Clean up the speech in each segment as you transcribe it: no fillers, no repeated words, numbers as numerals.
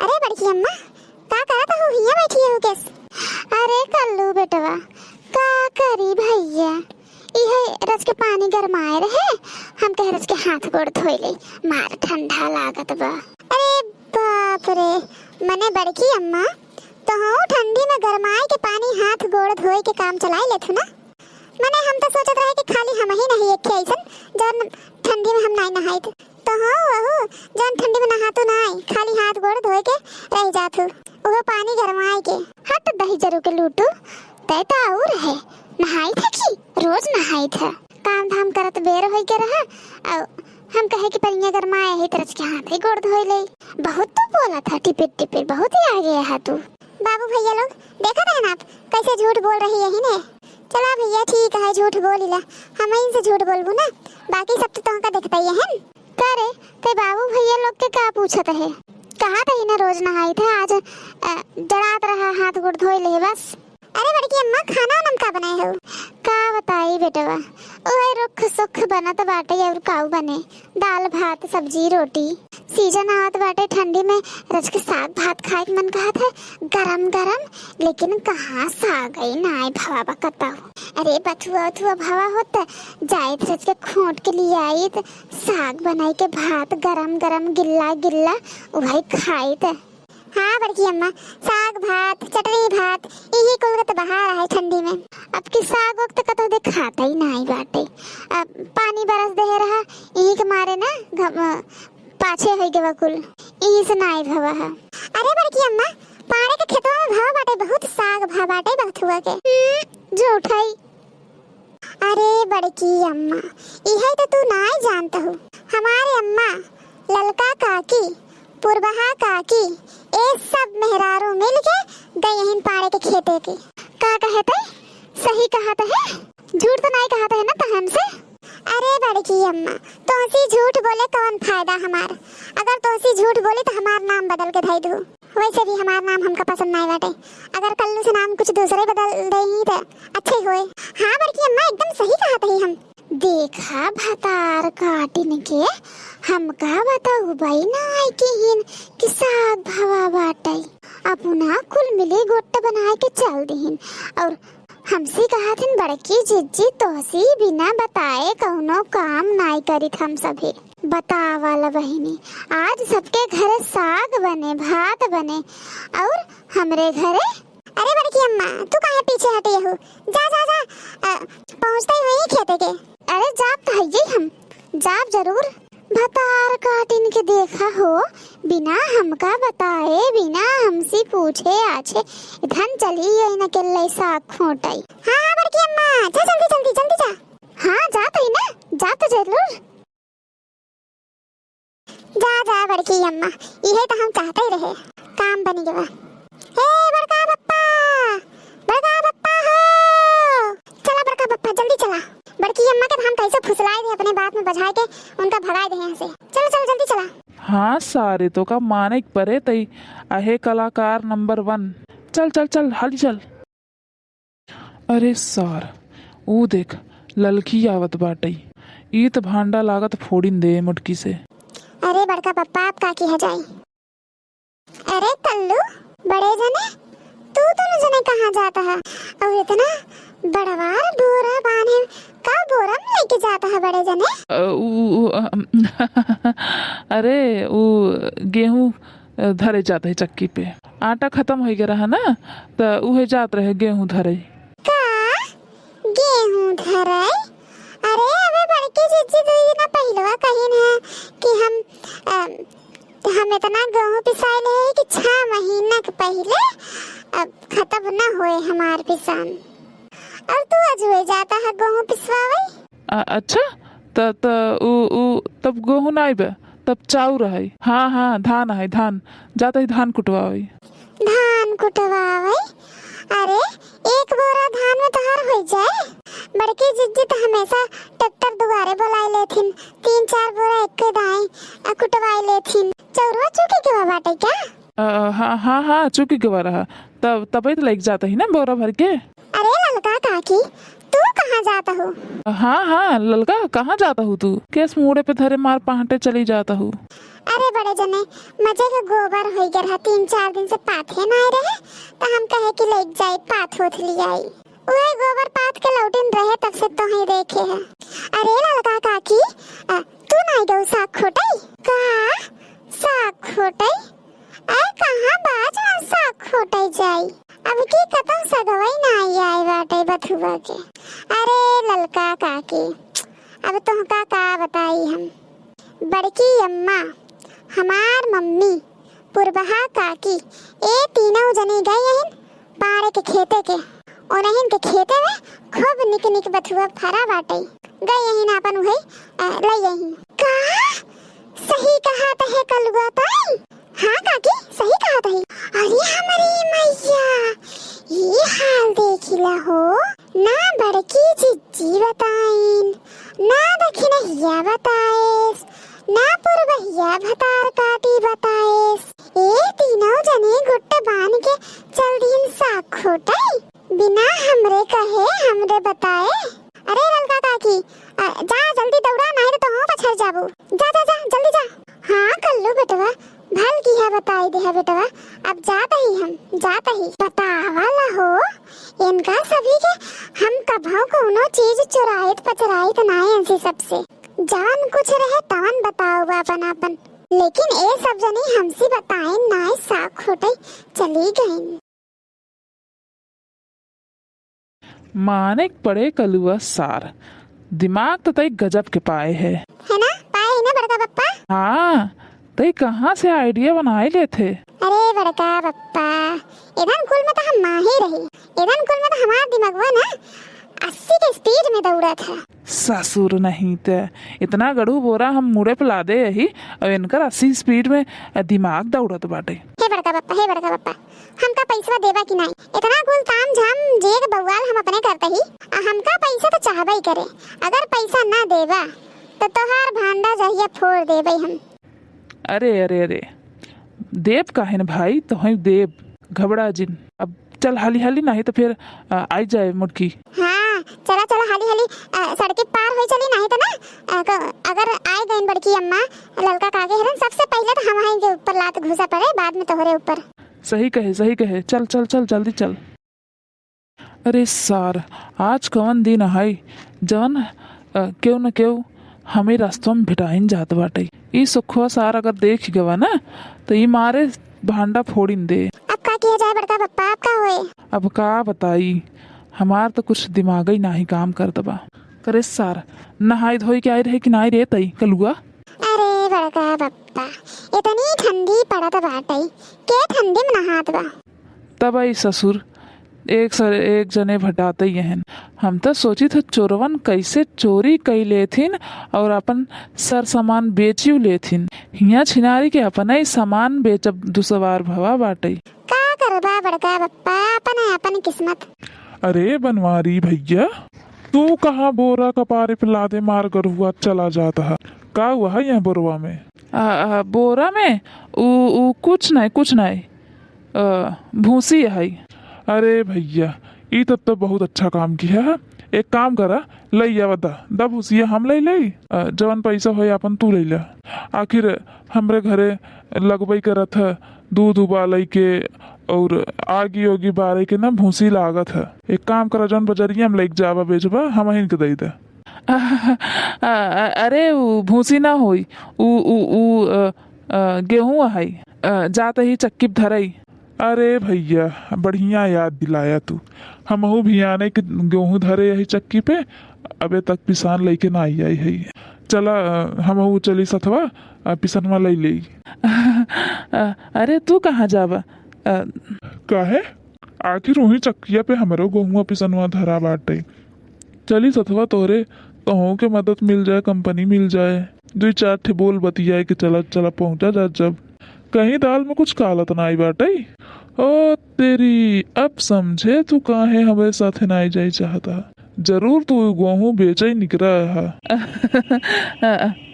अरे बड़की अम्मा का करत हो? हिया बैठी हो केस? अरे कल्लू बेटवा का करी भैया, इहे रस के पानी गरमाए रहे, हम कह रस के हाथ गोड़ धोई ले, मार ठंडा लागत बा। अरे बाप रे, मने बड़की अम्मा तो ठंडी में गरमाए के पानी हाथ गोड़ धोए के काम चलाए लेथु ना। मने हम तो सोचत रहे कि खाली हम ही नहीं एक ऐसन जन ठंडी में हम नहीं नहाइत, तो वहु जन ठंडी में नहातु नहीं, खाली हाथ गोड़ धोए के रह जाथु, वो पानी गरमाए के। हट दही जरू के लूटू तैता और है, नहाई था कि रोज नहाई था, काम धाम करत बेर होई के रहा, और हम कहे कि परिया गरमाए है तरस के हाथ ही गोड़ धोई ले। बहुत तो बोला था टिपिट टिपिट, बहुत ही आगे है तू। बाबू भैया लोग देखा था ना आप कैसे झूठ बोल रही है ही ने। चला भैया ठीक है, झूठ बोलिला, हम इनसे झूठ बोलबू ना, बाकी सब तो तुमका देखता ही है। करे ते बाबू भैया लोग के का पूछत है, कहा था ही ना रोज नहाई था, आज डरात रहा हाथ गोड़ धोई ले बस। अरे बड़की अम्मा खाना नमका बनाए हो? का बताई बेटवा, ओए रुख सुख बनत बाटे और काऊ बने, दाल भात सब्जी रोटी। सीजन आवत बाटे ठंडी में, रच के साग भात खाए के मन कहत है गरम गरम, लेकिन कहाँ साग गई नाय भवा बकताऊ। अरे बथुआ बथुआ भवा होता, जाए रच के खोट के लिए आई तो साग बनाई के भात गरम गरम गिल्ला गिल्ला वही खाई थे। हाँ बड़की अम्मा, साग भात चटनी भात यही कुल तो बहार है ठंडी में। अब की साग वक्त का तो देख खाता ही नहीं बाटे, अब पानी बरस दे रहा यही के मारे ना पाछे है के वकुल यही से नहीं भवा है। अरे बड़की अम्मा पाड़े के खेतों में भवा बाटे, बहुत साग भवा बाटे बथुआ के जो उठाई। अरे बड़की अम्मा यही तो तू नहीं जानता हो, हमारे अम्मा ललका काकी पुरबहा काकी ये सब मेहरारू मिल के गए हैं पाड़े के खेते के। का कहते सही कहते है, झूठ तो नहीं कहते है ना तो हमसे। अरे बड़की अम्मा तोसी झूठ बोले कौन फायदा हमार, अगर तोसी झूठ बोली तो हमार नाम बदल के धई दू, वैसे भी हमार नाम हमका पसंद नहीं बाटे, अगर कल्लू से नाम कुछ दूसरे बदल दे ही तो अच्छे होए। हाँ बड़की अम्मा एकदम सही कहते ही हम। देखा भतार काटिन के हमका बताऊ भाई ना आई कि साग भवा बाटाई, अपना कुल मिले गोट्टा बनाए के चल दीन, और हमसे कहा थिन बड़की जिज्जी तोसी बिना बताए कौनो काम नहीं करी हम सभी। बता वाला बहिनी आज सबके घरे साग बने भात बने और हमरे घरे। अरे बड़की अम्मा तू कहाँ पीछे हटी हो, जा जा जा पहुँचते ही वही खेते के। अरे जाप तो है हम जाप जरूर। भतार काटिन के देखा हो बिना हमका बताए बिना हमसे पूछे आछे धन चली यही न के ले साग खोटाई। हाँ हाँ बड़की अम्मा जा जल्दी जल्दी जल्दी जा। हाँ जा तो ही ना, जा तो जरूर जा जा बड़की अम्मा, यही तो हम चाहते ही रहे, काम बनी गवा। हे बड़का पप्पा हो, चला बड़का पप्पा जल्दी चला। बड़की अम्मा के हम कैसे फुसलाए थे अपने बात में बजाए के उनका भगाए दे यहाँ से। चलो चलो जल्दी चला। हाँ सारे तो का माने परे तई आहे कलाकार नंबर 1, चल चल चल हल चल। अरे सार ऊ देख ललकी आवत बाटई, ई तो भांडा लागत फोड़िन दे मुटकी से। अरे बड़का पप्पा आप का की है जाए। अरे कल्लू बड़े जने तू दोनों जने कहाँ जाता है, और इतना बड़वार बोरा बांधे का बोरा में लेके जाता है बड़े जने। अरे वो गेहूं धरे जाते है चक्की पे, आटा खत्म हो गया रहा ना तो उहे जात रहे गेहूं धरे। का गेहूं धरे? अरे अबे बड़की जिज्जी दो ना पहलवा कहिन है कि हम इतना गेहूं पिसाइले है कि 6 महीना के पहले अब खत्म ना होए हमार पिसान, और तू आज हुए जाता है गेहूं पिसवावे। अच्छा तब गेहूं नहीं बे तब चाउर है। हाँ हाँ धान है, धान जाता ही धान कुटवावे। धान कुटवावे? अरे एक बोरा धान में तहार हो जाए। बड़की जिज्जी तो हमेशा ट्रैक्टर दुआरे बुलाए लेथिन, 3-4 बोरा एक दाएं कुटवाए लेथिन। चौरवा चुकी के बाटे क्या? हाँ हाँ हाँ चुकी के रहा, तब तभी तो लग जाता ही ना बोरा भर के। अरे ललका काकी तू कहाँ जाता हूँ? हाँ हाँ ललका, कहाँ जाता हूँ तू? केस मुड़े पे धरे मार पहाटे चली जाता हूँ। अरे बड़े जने मजे का गोबर हो गया रहा, 3-4 दिन से पाथे ना रहे तो हम कहे कि लेक जाए पाथ होथ ली आई। वही गोबर पाथ के लौटिन रहे तब से तो ही देखे है। अरे ललका काकी तू नहीं गौ साग खोटई का? साग खोटई कहाँ बाज में साग खोटई जाई? अब की कतम सगवई ना आई बाटे बथुआ के। अरे ललका काकी अब तुमका का बताई हम। बड़की अम्मा, हमार मम्मी, पुरबहा काकी ए तीनों जने गए हैं पारे के खेते के। और इनके के खेते में खूब निक निक बथुआ फरा बाटे गए हैं अपन उहे ले यही का। सही कहा तहे कलुआ ताई। हाँ काकी सही कहा तहे। अरे हमारी मैया ये हाल देखिला हो ना। बड़की जिज्जी बताइन ना दखिनहिया बताएस ना पुरबहिया भतार काटी बताएस। ए तीनों जने गुट्टे बांध के चल दिन साग खोटई बिना हमरे कहे हमरे बताए। अरे ललका काकी जा जल्दी दौड़ा नहीं तो हम पछड़ जाबू। जा जा जा जल्दी जा। हाँ कल्लू बेटवा भल की है बताई दे है बेटवा। अब जाता ही हम जाता ही बतावाला हो इनका सभी के हम कभाव कोनो चीज चुराइत पचराइत नाई ऐसी सबसे जान कुछ रहे तवन बताओ अपन अपन। लेकिन ए सब जनी हमसे बताए नाई साग खोटई चली गई। माने पड़े कलुआ सार, दिमाग तो तई गजब के पाए है ना? पाए है ना बड़का पप्पा? हाँ तई कहाँ से आइडिया बनाए ले थे? अरे बड़का पप्पा इधन कुल में तो हम माहिर रही। इधन कुल में तो हमारा दिमागवा ना 80 के स्पीड में दौड़ा था। ससुर नहीं ते इतना गड़ू बोरा हम मुड़े पे ला दे यही और इनकर 80 स्पीड में दिमाग दौड़त बाटे। हे बड़का पप्पा हमका पैसा देबा कि नहीं? इतना कुल ताम झाम जेग बवाल हम अपने करते ही हमका पैसा तो चाहबे ही करे। अगर पैसा ना देबा तो तोहार भांडा जहिया फोड़ देबे हम। अरे अरे अरे देव काहे न भाई, तो हम देव घबरा जिन। अब चल हाली हाली नहीं तो फिर आई जाए मुटकी। हाँ चला चला हाली हाली सड़के पार हो चली नहीं तो ना अगर आए गई बड़की अम्मा ललका काके हरन सबसे पहले तो हम के ऊपर लात घुसा पड़े बाद में तोहरे ऊपर। सही कहे चल चल चल जल्दी चल। अरे सार आज कवन दिन है जवन क्यों न क्यों हमें रास्तों में भिटाइन जात बाटे। ई सुखवा सार अगर देख गवा ना तो ई मारे भांडा फोड़िन दे। अब का किया जाए बड़का पप्पा? अब का होए? अब का बताई हमार तो कुछ दिमाग ही ना ही काम कर दबा। करे सार नहाई धोई के आई रहे कि नहीं रे तई कलुआ? अरे बड़का पप्पा इतनी ठंडी पड़त बाटे के ठंडी में नहात बा। तब आई ससुर एक सर एक जने भटाते यहन। हम तो सोची था चोरवन कैसे चोरी कई लेथिन और अपन सर सामान बेचियो लेथिन। हिया छिनारी के अपना ही सामान बेचब दुसवार भवा बाटे। का करबा बड़का पप्पा अपन किस्मत। अरे बनवारी भैया तू कहाँ बोरा कपारे पे लादे मार कर हुआ चला जाता है? का हुआ है यहाँ बोरवा में? बोरा में उ कुछ नहीं भूसी है। अरे भैया ई तो बहुत अच्छा काम किया है। एक काम करा लई जा दा भूसिया हम ले जवन पैसा हो अपन तू ले ला। आखिर हमरे घरे लगबई करत है दूध उबालई के और आगी ओगी बारे के ना भूसी लागत है। एक काम करा जवन बजरिया में लेके जावा बेचबा हम हिन के दई दे। अरे भूसी ना होई उ गेहूं है जाते ही चक्की धरई। अरे भैया बढ़िया याद दिलाया तू। हमहू भी आने के गेहूं धरे यही चक्की पे अबे तक पिसान लेके ना आई है। चला हमहू चली सथवा पिसनवा ले ले। अरे तू कहाँ जाबा? काहे? आखिर वही चक्किया पे हमरो गेहुआ पिसनवा धरा बाटे। चली सथवा तोरे तोहू के मदद मिल जाए, कंपनी मिल जाए, 2-4 ठे बोल बतियाए के चला चला पहुंचा जा। जब कहीं दाल में कुछ कालत ना आई बाटे। ओ तेरी अब समझे तू काहे हमारे साथ ना जाई चाहता। जरूर तू गेहूं बेचे निकरा है।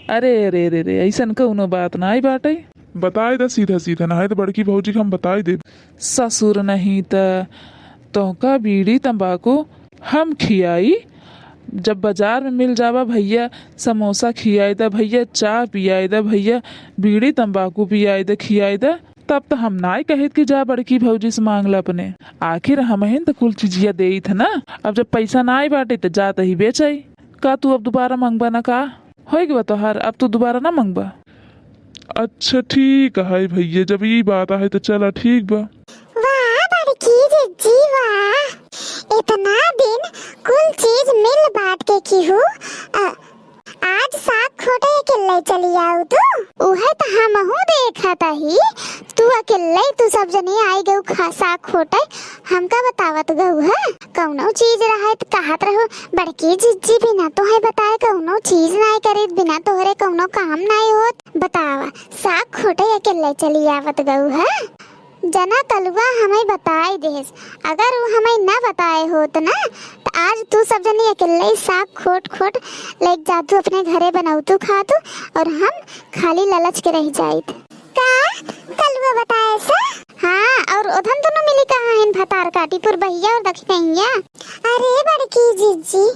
अरे अरे अरे अरे ऐसन कौनो बात ना आई बाटे। बताए दे सीधा ना है तो बड़की भौजी के हम बताई दे। ससुर नहीं तो का बीड़ी तंबाकू हम खियाई जब बाजार में मिल जावा भैया समोसा खियाई दा, भैया चाय पियाई दा, भैया बीड़ी तंबाकू पियाई दा खियाई दा, तब तो हम ना ही कहित कि जा बड़की भौजी से मांग ला अपने। आखिर हम तो कुल चीजिया दे थे ना। अब जब पैसा ना आई बाटे तो जाता ही बेचाई। का तू अब दोबारा मांगबा ना? का हो गया तोहार? अब तू दोबारा ना मांगबा? अच्छा ठीक है भैया, जब ये बात है तो चला ठीक बा। वाह बड़की जिज्जी वाह, इतना दिन कुल चीज मिल बांट के की हूँ। आज साग खोटे अकेले चली आऊ तू। उहे तो हमहू देखा था ही, तू अकेले तू सब जने आई गऊ खा साग खोटे। हमका बतावत गऊ है कौनो चीज रहे तो कहत रहो बड़की जिज्जी बिना तो है बताए कौनो चीज नहीं करीत, बिना तोहरे कौनो काम नहीं होत। बतावा साग खोटे अकेले चली आवत गऊ है। जना कलुआ हमें बताए देस, अगर वो हमें ना बताए होत ना तो आज तू सब जनी अकेले साग खोट खोट लेके जातू अपने घरे बनाऊतू खातू और हम खाली ललच के रह जाइत। का कलुआ बताए सा? हाँ, और उधन दोनों मिली कहाँ हैं भतार काटीपुर भैया और दक्षिणैया? अरे बड़की जीजी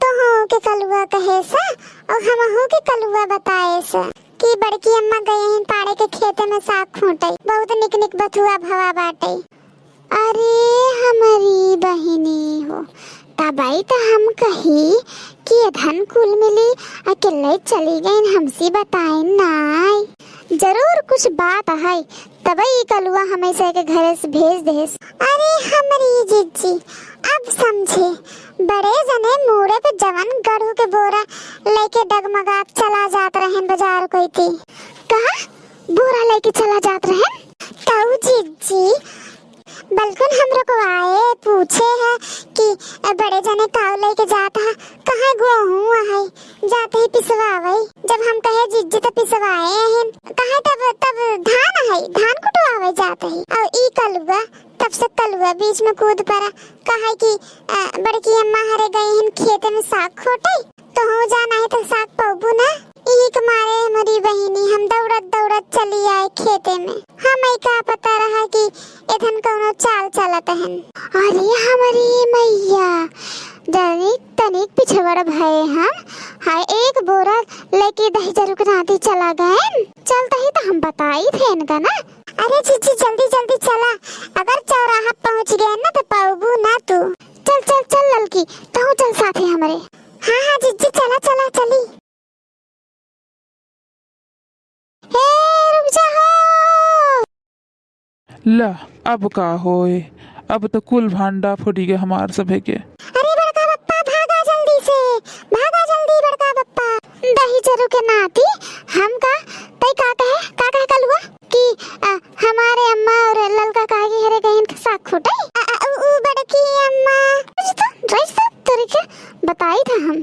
तो हो के कलुआ कहे सा और हम हो के कलुआ बताए सा कि बड़की अम्मा गए हैं पाड़े के खेते में साग खोटे, बहुत निक निक बथुआ भवा बाटे। अरे हमारी बहिनी हो तबाई तो हम कही कि धन कुल मिली अकेले चली गई, हमसे बताए नाई। जरूर कुछ बात है तबई कलुआ हमेशा के घरे से भेज देस। अरे हमारी जीजी अब समझे, बड़े जने मुड़े पे जवन गढ़ू के बोरा लेके डगमगात चला जात रहे बाजार कोई थी। कहा बोरा लेके चला जात रहे? ताऊ जीजी बल्कि हमरो को आए पूछे है कि बड़े जने काव लेके जाता है, कहाँ गेहूं है जाते ही पिसवावे। जब हम कहे जीजी तो पिसवाए हैं, कहा तब धान है धान कुटवावे जाते ही। और ई कलुआ तब से कलुआ बीच में कूद पड़ा, कहा कि बड़की अम्मा हरे गए हैं खेते में साग खोटे, तो हो जाना है तो साग पाबू ना। यही के मारे हमारी बहिनी हम दौड़त दौड़त चली आए खेते में। हमें क्या पता रहा कि इधन कोनो चाल चलत है। अरे हमारी मैया तनिक तनिक पिछवड़ भय हम। हाय एक बोरा लेके दही जरूर नाती चला गए। चलता ही तो हम बताई थे इनका ना। अरे जीजी जल्दी जल्दी चला, अगर चौराहा पहुंच गए ना तो पाबू ना तू। चल चल चल ललकी तो चल साथे हमारे। हाँ हाँ जीजी चला चला चली। रुक जाओ। ला अब का होए, अब तो कुल भांडा फूटी गए हमार सभे के। अरे बड़का बप्पा भागा जल्दी से, भागा जल्दी बड़का बप्पा। दही जरू के नाती हम का तई का कहे कलुआ कि हमारे अम्मा और ललका का के हरे गहन साग खोटे। उ बड़की अम्मा तो तोरी के बताई था हम।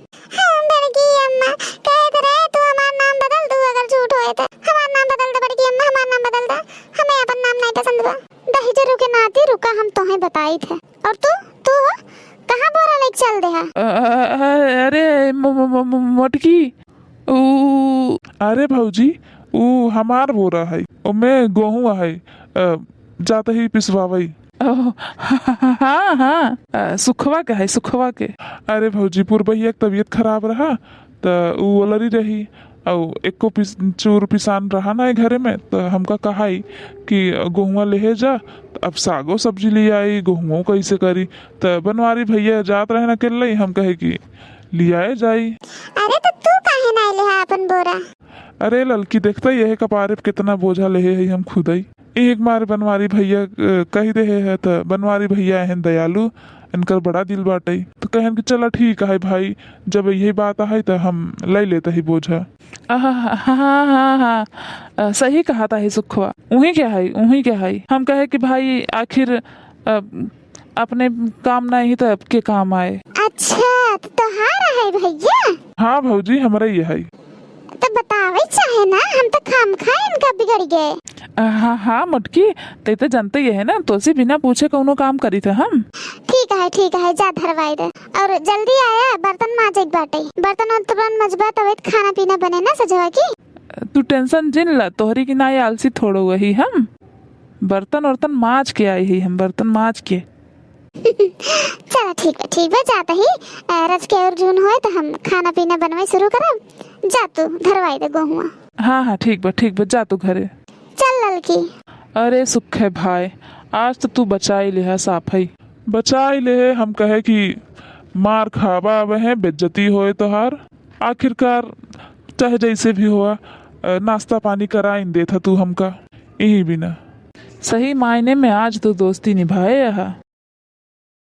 बड़की अम्मा कहत रहे तू हमार नाम बदल दू, अगर झूठ होए तो हमार नाम बदल दे बड़की अम्मा, हमार नाम बदल दे, हमें अपन नाम नहीं पसंद बा। दही जरू के नाती रुका हम तोहे बताई थे। और तू कहाँ बोरा लेके चल दे है? अरे मोटकी अरे भौजी वो हमार बोरा है, मैं गेहूं है जाते ही पिसवावई। हाँ हाँ सुखवा के है, सुखवा के। अरे भौजी पूर्वहिया के तबीयत खराब रहा तो वो अलरी रही और एक को चूर पिसान रहा ना घरे में, तो हमका कहा कि गेहुआ ले जा। तो अब सागो सब्जी ले आई, गेहुओं कैसे करी, तो बनवारी भैया जात रहे ना अकेले, हम कहे कि लियाए जाई। अरे तो तू काहे नहीं ले अपन बोरा? अरे ललकी देखता ही है कपारे पे कितना बोझा ले है, हम खुद ही एक बार बनवारी भैया कही दे है, तो बनवारी भैया हैं दयालु, इनकर बड़ा दिल बाटे, तो कहन कि चला ठीक है भाई, जब यही बात है तो हम ले लेते ही बोझा। हाँ हाँ हाँ सही कहा था सुखवा। उही क्या है हम कहे कि भाई आखिर अपने काम नहीं तो अब के काम आए। अच्छा तो हारा है भैया? हाँ भौजी हमारा ये है। तो बतावे चाहे ना, हम तो खाम खाए इनका बिगड़ गए। हाँ मोटकी ते तो जानते ही है ना, तो से बिना पूछे कोनो काम करी थे हम। ठीक है जा धरवाई दे और जल्दी आया, बर्तन मांजे बाटे, बर्तन तुरंत मजबा तवे खाना पीना बने ना सजवा की। तू टेंशन जिन ला, तोहरी की ना आलसी थोड़ो वही हम बर्तन वर्तन माज के आई ही, हम बर्तन माज के। चलो ठीक बा जाता ही रज के अर्जुन होए तो हम खाना पीना बनवाई शुरू करब। जा तू धरवाई दे गेहुआ। हाँ हाँ ठीक बा जा तू घरे। चल ललकी। अरे सुखे भाई, आज तो तू बचाई ले है साफ है। बचाई ले हम कहे कि मार खावा आवे है बेज्जती होए तो हार। आखिरकार चाहे जैसे भी हुआ नाश्ता पानी कराइन देता तू हमका यही बिना। सही मायने में आज तो दोस्ती निभाए यहाँ।